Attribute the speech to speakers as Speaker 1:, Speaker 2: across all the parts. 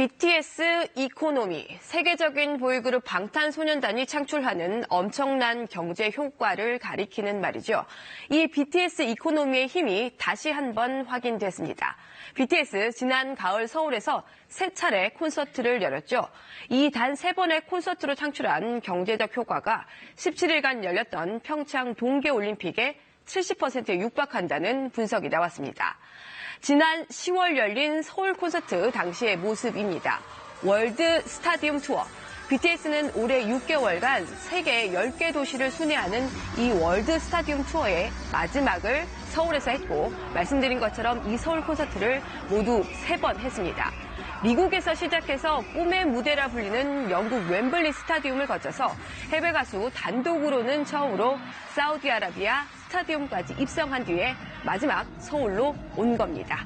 Speaker 1: BTS 이코노미, 세계적인 보이그룹 방탄소년단이 창출하는 엄청난 경제 효과를 가리키는 말이죠. 이 BTS 이코노미의 힘이 다시 한번 확인됐습니다. BTS 지난 가을 서울에서 세 차례 콘서트를 열었죠. 이 단 3번의 콘서트로 창출한 경제적 효과가 17일간 열렸던 평창 동계올림픽의 70%에 육박한다는 분석이 나왔습니다. 지난 10월 열린 서울 콘서트 당시의 모습입니다. 월드 스타디움 투어. BTS는 올해 6개월간 세계 10개 도시를 순회하는 이 월드 스타디움 투어의 마지막을 서울에서 했고, 말씀드린 것처럼 이 서울 콘서트를 모두 3번 했습니다. 미국에서 시작해서 꿈의 무대라 불리는 영국 웸블리 스타디움을 거쳐서 해외 가수 단독으로는 처음으로 사우디아라비아 스타디움까지 입성한 뒤에 마지막 서울로 온 겁니다.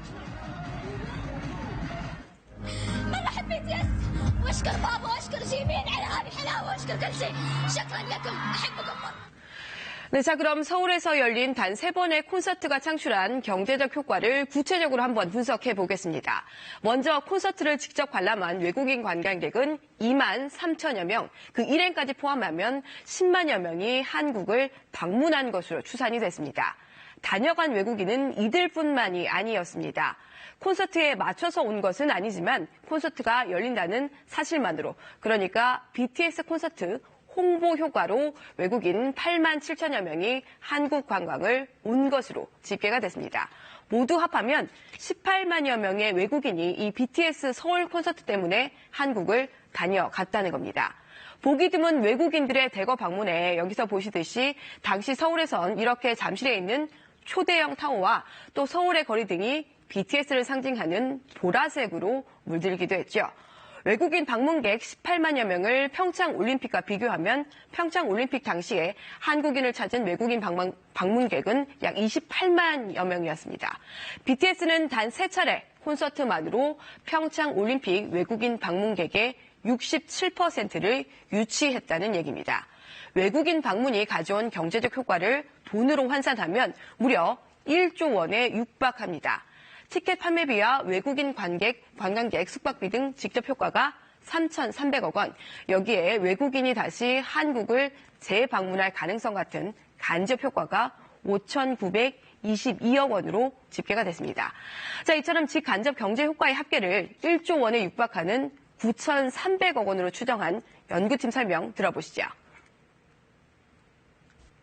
Speaker 1: 네, 자, 그럼 서울에서 열린 단 3번의 콘서트가 창출한 경제적 효과를 구체적으로 한번 분석해 보겠습니다. 먼저 콘서트를 직접 관람한 외국인 관광객은 2만 3천여 명, 그 일행까지 포함하면 10만여 명이 한국을 방문한 것으로 추산이 됐습니다. 다녀간 외국인은 이들뿐만이 아니었습니다. 콘서트에 맞춰서 온 것은 아니지만 콘서트가 열린다는 사실만으로, 그러니까 BTS 콘서트 홍보 효과로 외국인 8만 7천여 명이 한국 관광을 온 것으로 집계가 됐습니다. 모두 합하면 18만여 명의 외국인이 이 BTS 서울 콘서트 때문에 한국을 다녀갔다는 겁니다. 보기 드문 외국인들의 대거 방문에 여기서 보시듯이 당시 서울에선 이렇게 잠실에 있는 초대형 타워와 또 서울의 거리 등이 BTS를 상징하는 보라색으로 물들기도 했죠. 외국인 방문객 18만여 명을 평창올림픽과 비교하면 평창올림픽 당시에 한국인을 찾은 외국인 방문객은 약 28만여 명이었습니다. BTS는 단 3차례 콘서트만으로 평창올림픽 외국인 방문객의 67%를 유치했다는 얘기입니다. 외국인 방문이 가져온 경제적 효과를 돈으로 환산하면 무려 1조 원에 육박합니다. 티켓 판매비와 외국인 관광객 숙박비 등 직접 효과가 3,300억 원, 여기에 외국인이 다시 한국을 재방문할 가능성 같은 간접 효과가 5,922억 원으로 집계가 됐습니다. 자, 이처럼 직간접 경제 효과의 합계를 1조 원에 육박하는 9,300억 원으로 추정한 연구팀 설명 들어보시죠.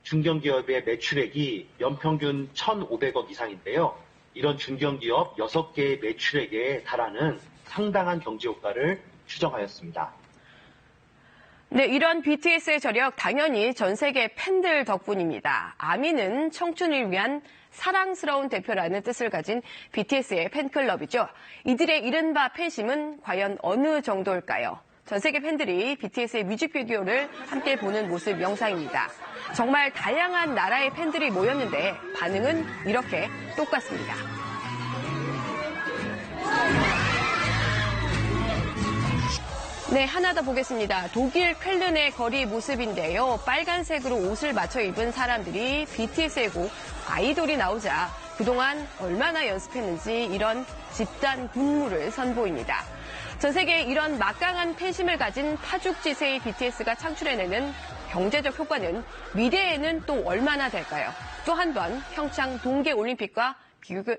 Speaker 2: 중견기업의 매출액이 연평균 1,500억 이상인데요. 이런 중견기업 6개의 매출액에 달하는 상당한 경제효과를 추정하였습니다.
Speaker 1: 네, 이런 BTS의 저력 당연히 전 세계 팬들 덕분입니다. 아미는 청춘을 위한 사랑스러운 대표라는 뜻을 가진 BTS의 팬클럽이죠. 이들의 이른바 팬심은 과연 어느 정도일까요? 전 세계 팬들이 BTS의 뮤직비디오를 함께 보는 모습 영상입니다. 정말 다양한 나라의 팬들이 모였는데 반응은 이렇게 똑같습니다. 네, 하나 더 보겠습니다. 독일 쾰른의 거리 모습인데요. 빨간색으로 옷을 맞춰 입은 사람들이 BTS의 곡 아이돌이 나오자 그동안 얼마나 연습했는지 이런 집단 군무를 선보입니다. 전 세계에 이런 막강한 팬심을 가진 파죽지세의 BTS가 창출해내는 경제적 효과는 미래에는 또 얼마나 될까요? 또 한 번 평창 동계올림픽과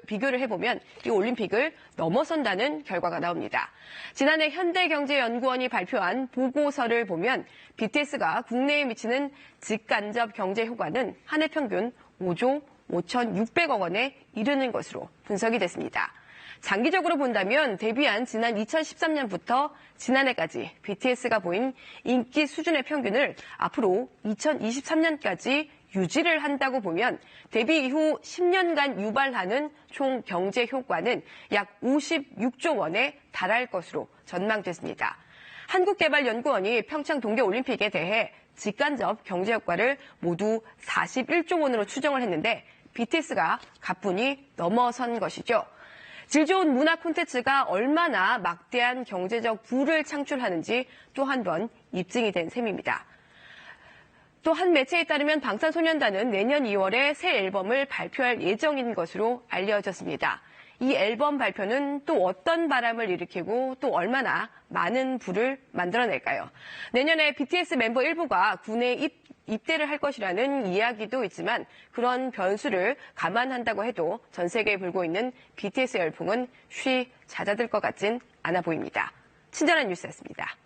Speaker 1: 비교를 해보면 이 올림픽을 넘어선다는 결과가 나옵니다. 지난해 현대경제연구원이 발표한 보고서를 보면 BTS가 국내에 미치는 직간접 경제 효과는 한 해 평균 5조 5,600억 원에 이르는 것으로 분석이 됐습니다. 장기적으로 본다면 데뷔한 지난 2013년부터 지난해까지 BTS가 보인 인기 수준의 평균을 앞으로 2023년까지 유지를 한다고 보면 데뷔 이후 10년간 유발하는 총 경제 효과는 약 56조 원에 달할 것으로 전망됐습니다. 한국개발연구원이 평창 동계올림픽에 대해 직간접 경제 효과를 모두 41조 원으로 추정을 했는데 BTS가 가뿐히 넘어선 것이죠. 질 좋은 문화 콘텐츠가 얼마나 막대한 경제적 부를 창출하는지 또 한 번 입증이 된 셈입니다. 또 한 매체에 따르면 방탄소년단은 내년 2월에 새 앨범을 발표할 예정인 것으로 알려졌습니다. 이 앨범 발표는 또 어떤 바람을 일으키고 또 얼마나 많은 부를 만들어낼까요? 내년에 BTS 멤버 일부가 군에 입대를 할 것이라는 이야기도 있지만 그런 변수를 감안한다고 해도 전 세계에 불고 있는 BTS 열풍은 쉬 잦아들 것 같진 않아 보입니다. 친절한 뉴스였습니다.